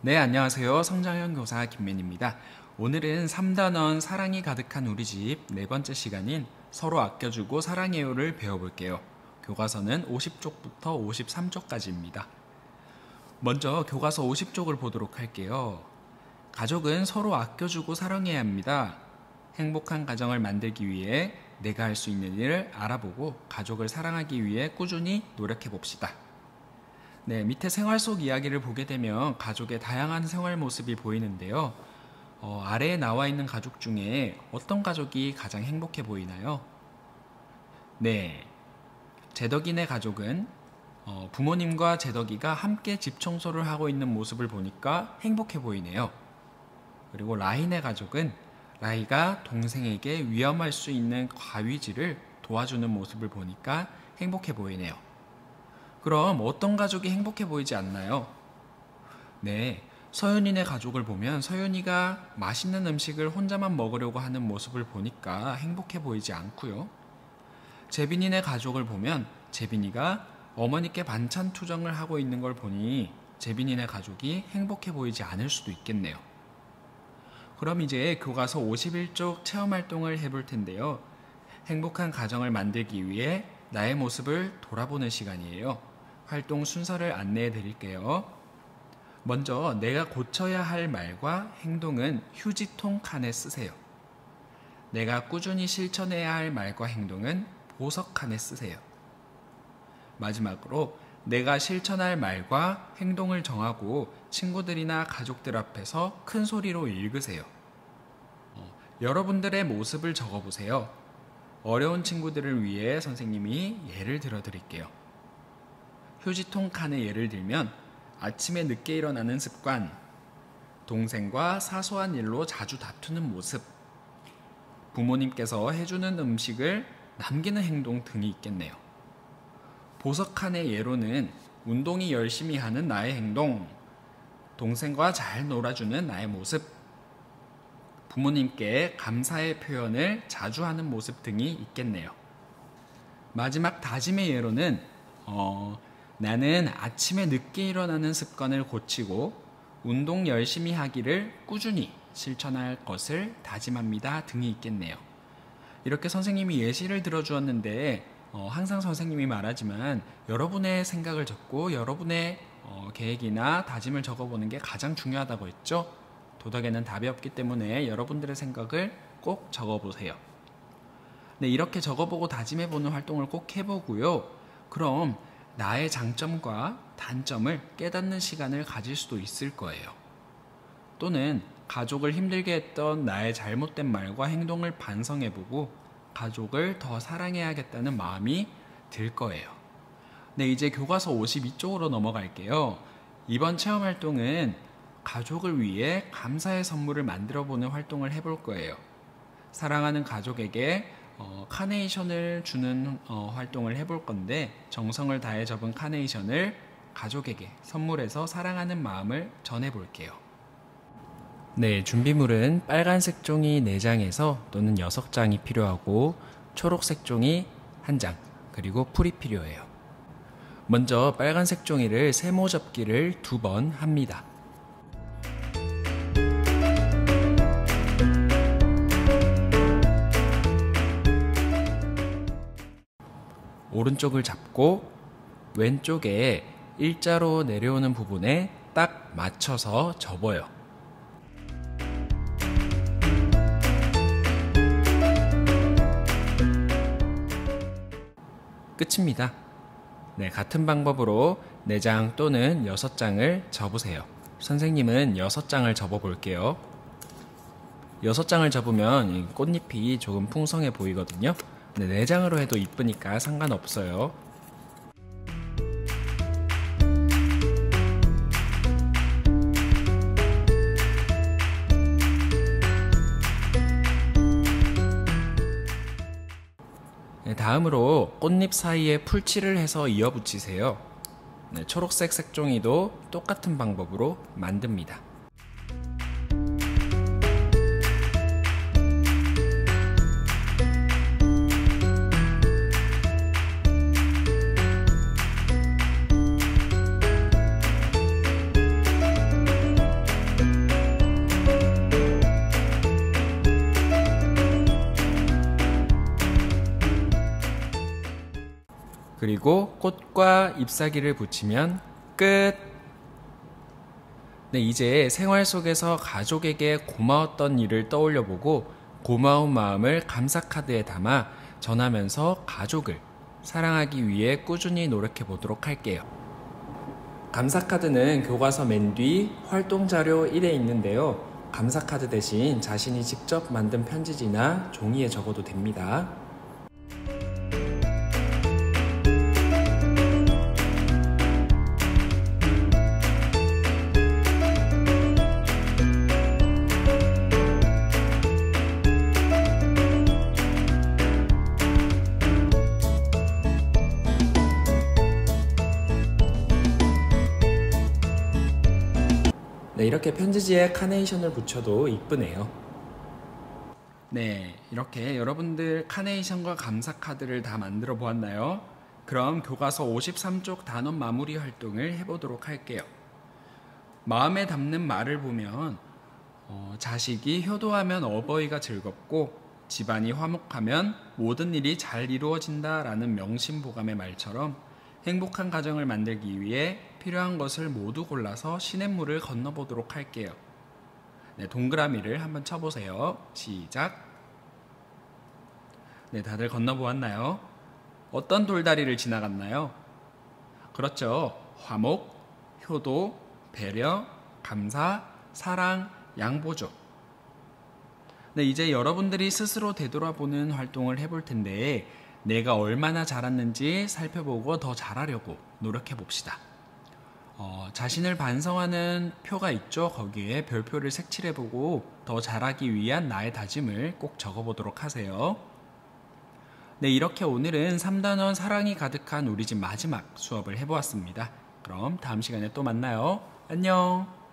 네, 안녕하세요. 성장현 교사 김민입니다. 오늘은 3단원 사랑이 가득한 우리 집 네 번째 시간인 서로 아껴주고 사랑해요를 배워볼게요. 교과서는 50쪽부터 53쪽까지입니다. 먼저 교과서 50쪽을 보도록 할게요. 가족은 서로 아껴주고 사랑해야 합니다. 행복한 가정을 만들기 위해 내가 할 수 있는 일을 알아보고 가족을 사랑하기 위해 꾸준히 노력해 봅시다. 네, 밑에 생활 속 이야기를 보게 되면 가족의 다양한 생활 모습이 보이는데요. 아래에 나와 있는 가족 중에 어떤 가족이 가장 행복해 보이나요? 네, 제덕이네 가족은 부모님과 제덕이가 함께 집 청소를 하고 있는 모습을 보니까 행복해 보이네요. 그리고 라이네 가족은 라이가 동생에게 위험할 수 있는 과위질을 도와주는 모습을 보니까 행복해 보이네요. 그럼 어떤 가족이 행복해 보이지 않나요? 네, 서윤이네 가족을 보면 서윤이가 맛있는 음식을 혼자만 먹으려고 하는 모습을 보니까 행복해 보이지 않고요. 재빈이네 가족을 보면 재빈이가 어머니께 반찬 투정을 하고 있는 걸 보니 재빈이네 가족이 행복해 보이지 않을 수도 있겠네요. 그럼 이제 교과서 51쪽 체험활동을 해볼 텐데요. 행복한 가정을 만들기 위해 나의 모습을 돌아보는 시간이에요. 활동 순서를 안내해 드릴게요. 먼저 내가 고쳐야 할 말과 행동은 휴지통 칸에 쓰세요. 내가 꾸준히 실천해야 할 말과 행동은 보석 칸에 쓰세요. 마지막으로 내가 실천할 말과 행동을 정하고 친구들이나 가족들 앞에서 큰 소리로 읽으세요. 여러분들의 모습을 적어보세요. 어려운 친구들을 위해 선생님이 예를 들어 드릴게요. 휴지통 칸에 예를 들면 아침에 늦게 일어나는 습관, 동생과 사소한 일로 자주 다투는 모습, 부모님께서 해주는 음식을 남기는 행동 등이 있겠네요. 보석 칸의 예로는 운동이 열심히 하는 나의 행동, 동생과 잘 놀아주는 나의 모습, 부모님께 감사의 표현을 자주 하는 모습 등이 있겠네요. 마지막 다짐의 예로는 나는 아침에 늦게 일어나는 습관을 고치고 운동 열심히 하기를 꾸준히 실천할 것을 다짐합니다 등이 있겠네요. 이렇게 선생님이 예시를 들어주었는데 항상 선생님이 말하지만 여러분의 생각을 적고 여러분의 계획이나 다짐을 적어보는 게 가장 중요하다고 했죠. 도덕에는 답이 없기 때문에 여러분들의 생각을 꼭 적어보세요. 네, 이렇게 적어보고 다짐해보는 활동을 꼭 해보고요. 그럼 나의 장점과 단점을 깨닫는 시간을 가질 수도 있을 거예요. 또는 가족을 힘들게 했던 나의 잘못된 말과 행동을 반성해보고 가족을 더 사랑해야겠다는 마음이 들 거예요. 네, 이제 교과서 52쪽으로 넘어갈게요. 이번 체험활동은 가족을 위해 감사의 선물을 만들어보는 활동을 해볼 거예요. 사랑하는 가족에게 카네이션을 주는 활동을 해볼 건데 정성을 다해 접은 카네이션을 가족에게 선물해서 사랑하는 마음을 전해볼게요. 네, 준비물은 빨간색 종이 4장에서 또는 6장이 필요하고 초록색 종이 1장, 그리고 풀이 필요해요. 먼저 빨간색 종이를 세모 접기를 2번 합니다. 오른쪽을 잡고 왼쪽에 일자로 내려오는 부분에 딱 맞춰서 접어요. 끝입니다. 네, 같은 방법으로 4장 또는 6장을 접으세요. 선생님은 6장을 접어 볼게요. 6장을 접으면 꽃잎이 조금 풍성해 보이거든요. 네, 4장으로 해도 이쁘니까 상관없어요. 네, 다음으로 꽃잎 사이에 풀칠을 해서 이어붙이세요. 네, 초록색 색종이도 똑같은 방법으로 만듭니다. 그리고 꽃과 잎사귀를 붙이면 끝! 네, 이제 생활 속에서 가족에게 고마웠던 일을 떠올려보고 고마운 마음을 감사카드에 담아 전하면서 가족을 사랑하기 위해 꾸준히 노력해 보도록 할게요. 감사카드는 교과서 맨 뒤 활동자료 1에 있는데요. 감사카드 대신 자신이 직접 만든 편지지나 종이에 적어도 됩니다. 네, 이렇게 편지지에 카네이션을 붙여도 이쁘네요. 네, 이렇게 여러분들 카네이션과 감사카드를 다 만들어 보았나요? 그럼 교과서 53쪽 단원 마무리 활동을 해보도록 할게요. 마음에 담는 말을 보면 자식이 효도하면 어버이가 즐겁고 집안이 화목하면 모든 일이 잘 이루어진다 라는 명심보감의 말처럼 행복한 가정을 만들기 위해 필요한 것을 모두 골라서 시냇물을 건너보도록 할게요. 네, 동그라미를 한번 쳐보세요. 시작. 네, 다들 건너보았나요? 어떤 돌다리를 지나갔나요? 그렇죠. 화목, 효도, 배려, 감사, 사랑, 양보죠. 네, 이제 여러분들이 스스로 되돌아보는 활동을 해볼 텐데 내가 얼마나 잘했는지 살펴보고 더 잘하려고 노력해 봅시다. 자신을 반성하는 표가 있죠. 거기에 별표를 색칠해보고 더 잘하기 위한 나의 다짐을 꼭 적어보도록 하세요. 네, 이렇게 오늘은 3단원 사랑이 가득한 우리 집 마지막 수업을 해보았습니다. 그럼 다음 시간에 또 만나요. 안녕.